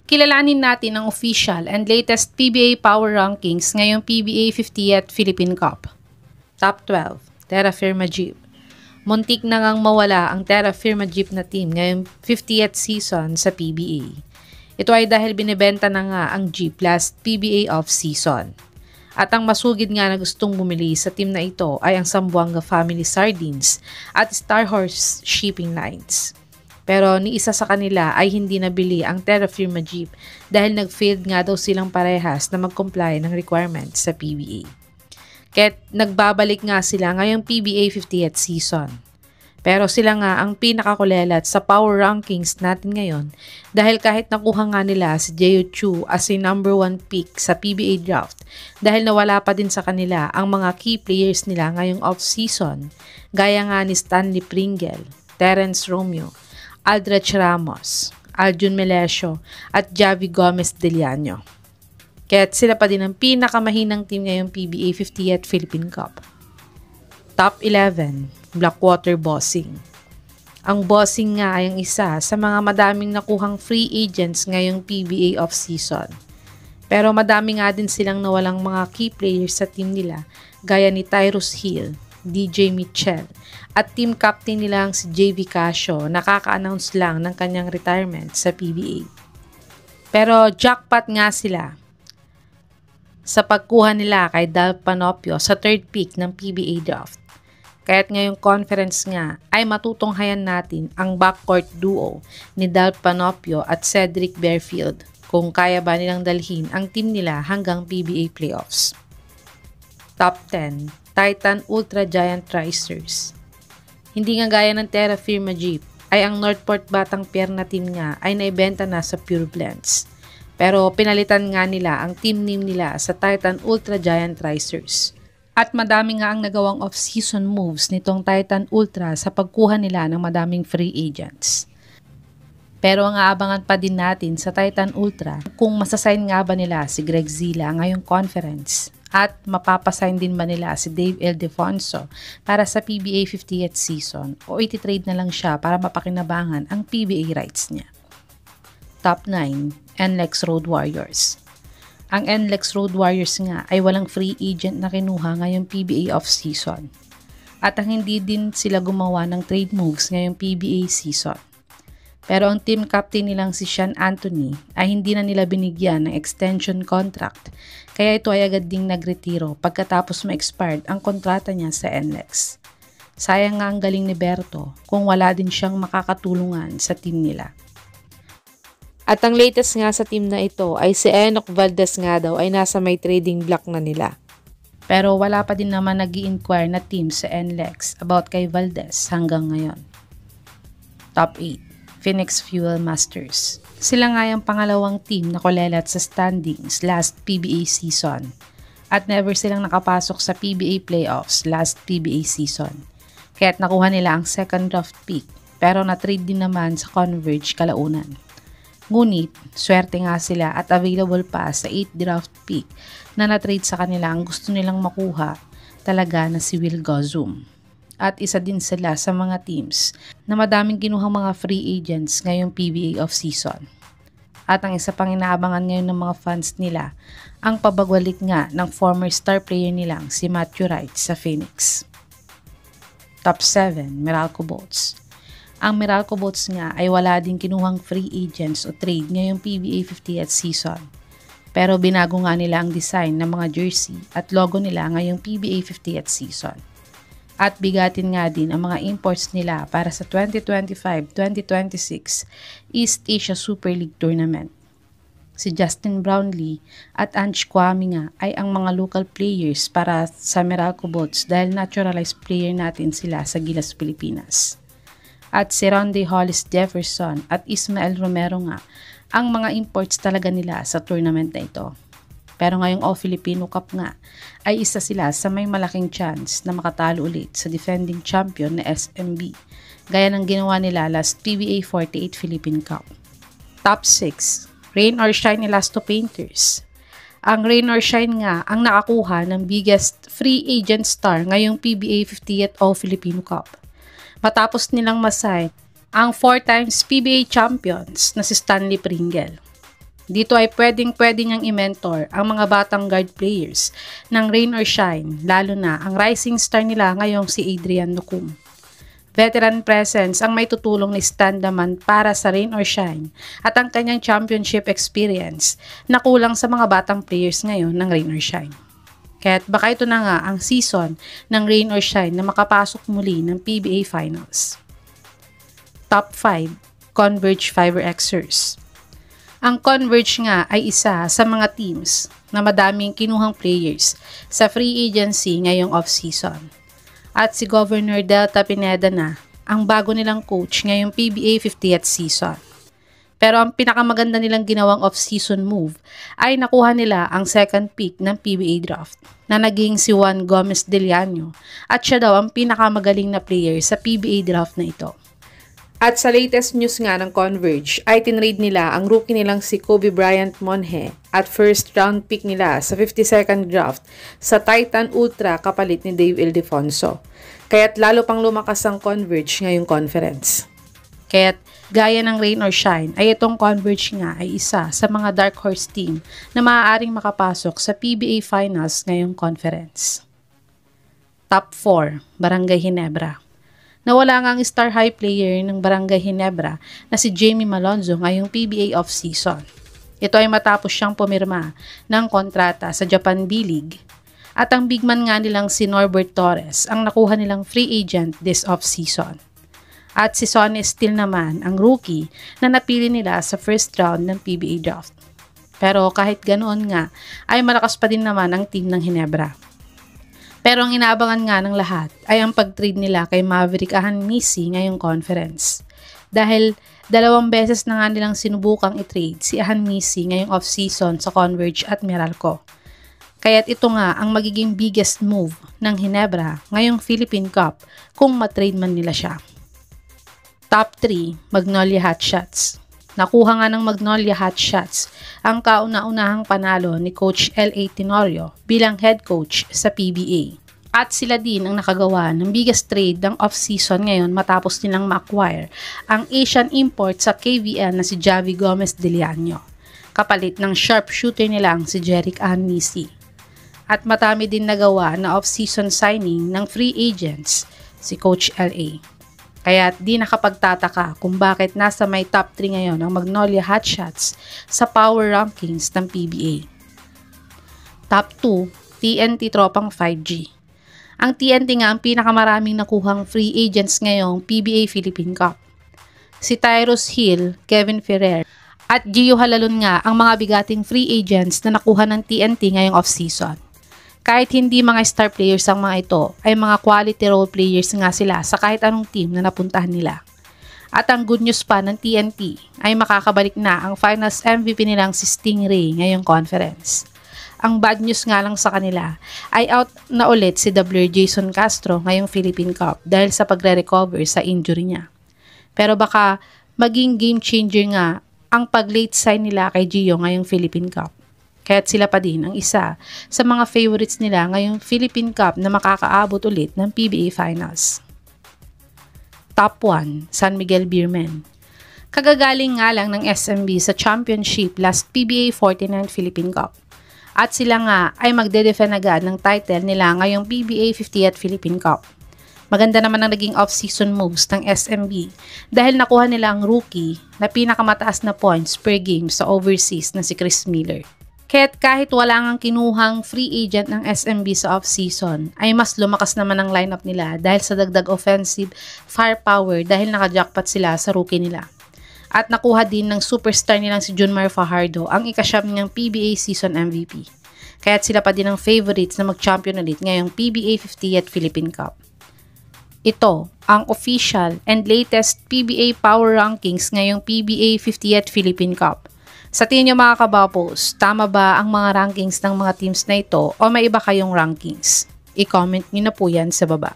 Kilalanin natin ang official and latest PBA Power Rankings ngayong PBA 50th Philippine Cup. Top 12, Terra Firma Jeep. Muntik na ngang mawala ang Terra Firma Jeep na team ngayong 50th season sa PBA. Ito ay dahil binibenta na nga ang Jeep last PBA off-season. At ang masugid nga na gustong bumili sa team na ito ay ang Zamboanga Family Sardines at Star Horse Shipping Lines. Pero ni isa sa kanila ay hindi nabili ang Terra Firma Jeep dahil nag-failed nga daw silang parehas na mag-comply ng requirements sa PBA. Kaya't nagbabalik nga sila ngayong PBA 50th season. Pero sila nga ang pinakakulelat sa power rankings natin ngayon dahil kahit nakuha nga nila si Jeyo Chu as a number 1 pick sa PBA draft dahil nawala pa din sa kanila ang mga key players nila ngayong off-season gaya nga ni Stanley Pringle, Terence Romeo, Aldrich Ramos, Aljun Melesio at Javi Gomez Deliano. Kaya't sila pa din ang pinakamahinang team ngayong PBA 50th Philippine Cup. Top 11, Blackwater Bossing. Ang Bossing nga ay ang isa sa mga madaming nakuhang free agents ngayong PBA off-season. Pero madami nga din silang nawalang mga key players sa team nila gaya ni Tyrus Hill, DJ Mitchell, at team captain nilang si JV Casio nakaka-announce lang ng kanyang retirement sa PBA. Pero jackpot nga sila sa pagkuha nila kay Dal Panopio sa third pick ng PBA draft. Kaya't ngayong conference nga ay matutunghayan natin ang backcourt duo ni Dal Panopio at Cedric Bearfield kung kaya ba nilang dalhin ang team nila hanggang PBA playoffs. Top 10, Titan Ultra Giant Racers. Hindi nga gaya ng Terra Firma Jeep ay ang Northport Batang Pier na team nga ay naibenta na sa Pure Blends. Pero pinalitan nga nila ang team name nila sa Titan Ultra Giant Racers. At madami nga ang nagawang off-season moves nitong Titan Ultra sa pagkuha nila ng madaming free agents. Pero ang aabangan pa din natin sa Titan Ultra kung masasign nga ba nila si Greg Zila ngayong conference at mapapasign din ba nila si Dave Ildefonso para sa PBA 50th season o iti-trade na lang siya para mapakinabangan ang PBA rights niya. Top 9, NLEX Road Warriors. Ang NLEX Road Warriors nga ay walang free agent na kinuha ngayong PBA off-season. At ang hindi din sila gumawa ng trade moves ngayong PBA season. Pero ang team captain nilang si Sean Anthony ay hindi na nila binigyan ng extension contract kaya ito ay agad ding nagretiro pagkatapos ma-expired ang kontrata niya sa NLEX. Sayang nga ang galing ni Berto kung wala din siyang makakatulungan sa team nila. At ang latest nga sa team na ito ay si Enoch Valdez nga daw ay nasa may trading block na nila. Pero wala pa din naman nag-i-inquire na team sa NLEX about kay Valdez hanggang ngayon. Top 8, Phoenix Fuel Masters. Sila nga yung pangalawang team na kulelat sa standings last PBA season. At never silang nakapasok sa PBA playoffs last PBA season. Kaya't nakuha nila ang second draft pick pero na-trade din naman sa Converge kalaunan. Ngunit, swerte nga sila at available pa sa 8th draft pick na na-trade sa kanila ang gusto nilang makuha talaga na si Will Gozum. At isa din sila sa mga teams na madaming kinuhang mga free agents ngayong PBA off-season. At ang isa pang inaabangan ngayon ng mga fans nila, ang pabagwalik nga ng former star player nilang si Matthew Wright sa Phoenix. Top 7, Meralco Boats. Ang Meralco Boats nga ay wala din kinuhang free agents o trade ngayong PBA 50th season. Pero binago nga nila ang design ng mga jersey at logo nila ngayong PBA 50th season. At bigatin nga din ang mga imports nila para sa 2025-2026 East Asia Super League Tournament. Si Justin Brownlee at Ange Kwame nga ay ang mga local players para sa Meralco Boats dahil naturalized player natin sila sa Gilas, Pilipinas. At si Ronde Hollis Jefferson at Ismael Romero nga ang mga imports talaga nila sa tournament na ito. Pero ngayong All-Filipino Cup nga ay isa sila sa may malaking chance na makatalo ulit sa defending champion na SMB gaya ng ginawa nila last PBA 48 Philippine Cup. Top 6, Rain or Shine Elasto Painters. Ang Rain or Shine nga ang nakakuha ng biggest free agent star ngayong PBA 50th All-Filipino Cup. Matapos nilang masign ang 4 times PBA champions na si Stanley Pringle. Dito ay pwedeng-pwede niyang i-mentor ang mga batang guard players ng rain or shine, lalo na ang rising star nila ngayong si Adrian Nukum. Veteran presence ang may tutulong ni Stan Daman para sa rain or shine at ang kanyang championship experience na kulang sa mga batang players ngayon ng rain or shine. Kaya't baka ito na nga ang season ng rain or shine na makapasok muli ng PBA Finals. Top 5, Converge Fiber Xers. Ang Converge nga ay isa sa mga teams na madaming kinuhang players sa free agency ngayong off-season. At si Governor Delta Pineda na ang bago nilang coach ngayong PBA 50th season. Pero ang pinakamaganda nilang ginawang off-season move ay nakuha nila ang second pick ng PBA draft na naging si Juan Gomez Deliano at siya daw ang pinakamagaling na player sa PBA draft na ito. At sa latest news nga ng Converge ay tinrade nila ang rookie nilang si Kobe Bryant Monhe at first round pick nila sa 52nd draft sa Titan Ultra kapalit ni Dave Ildefonso. Kaya't lalo pang lumakas ang Converge ngayong conference. Kaya't gaya ng rain or shine ay itong Converge nga ay isa sa mga dark horse team na maaaring makapasok sa PBA Finals ngayong conference. Top 4, Barangay Ginebra. Nawala nga ang star high player ng Barangay Ginebra na si Jamie Malonzo ngayong PBA off-season. Ito ay matapos siyang pumirma ng kontrata sa Japan B-League. At ang bigman nga nilang si Norbert Torres ang nakuha nilang free agent this off-season. At si Sonny Steele naman ang rookie na napili nila sa first round ng PBA draft. Pero kahit ganoon nga ay malakas pa din naman ang team ng Ginebra. Pero ang inaabangan nga ng lahat ay ang pag-trade nila kay Maverick Ahanmisi ngayong conference. Dahil 2 beses na nga nilang sinubukang i-trade si Ahanmisi ngayong off-season sa Converge at Meralco. Kaya't ito nga ang magiging biggest move ng Ginebra ngayong Philippine Cup kung matrade man nila siya. Top 3, Magnolia Hotshots. Nakuha nga ng Magnolia Hotshots ang kauna-unahang panalo ni Coach L.A. Tenorio bilang head coach sa PBA. At sila din ang nakagawa ng biggest trade ng off-season ngayon matapos nilang ma-acquire ang Asian import sa KVL na si Javi Gomez Deliano, kapalit ng sharpshooter nilang si Jerick Ahanmisi. At matami din nagawa na off-season signing ng free agents si Coach L.A. Kaya di nakapagtataka kung bakit nasa may top 3 ngayon ang Magnolia Hotshots sa power rankings ng PBA. Top 2, TNT Tropang 5G. Ang TNT nga ang pinakamaraming nakuhang free agents ngayong PBA Philippine Cup. Si Tyrus Hill, Kevin Ferrer, at Gio Halalon nga ang mga bigating free agents na nakuha ng TNT ngayong off-season. Kahit hindi mga star players ang mga ito, ay mga quality role players nga sila sa kahit anong team na napuntahan nila. At ang good news pa ng TNT ay makakabalik na ang finals MVP nilang si Stingray ngayong conference. Ang bad news nga lang sa kanila ay out na ulit si Doubler Jason Castro ngayong Philippine Cup dahil sa pagre-recover sa injury niya. Pero baka maging game changer nga ang pag-late sign nila kay Gio ngayong Philippine Cup. Kaya't sila pa din ang isa sa mga favorites nila ngayong Philippine Cup na makakaabot ulit ng PBA Finals. Top 1, San Miguel Beermen. Kagagaling nga lang ng SMB sa championship last PBA 49 Philippine Cup. At sila nga ay magde-defend agad ng title nila ngayong PBA 50th Philippine Cup. Maganda naman ang naging off-season moves ng SMB dahil nakuha nila ang rookie na pinakamataas na points per game sa overseas na si Chris Miller. Kaya't kahit wala ngang kinuhang free agent ng SMB sa off-season, ay mas lumakas naman ang lineup nila dahil sa dagdag offensive firepower dahil nakajackpot sila sa rookie nila. At nakuha din ng superstar nilang si Junmar Fajardo ang ikasyam niyang PBA season MVP. Kaya't sila pa din ang favorites na mag-champion ulit ngayong PBA 50th Philippine Cup. Ito ang official and latest PBA Power Rankings ngayong PBA 50th Philippine Cup. Sa tingin niyo mga kabapos, tama ba ang mga rankings ng mga teams na ito o may iba kayong rankings? I-comment niyo na po yan sa baba.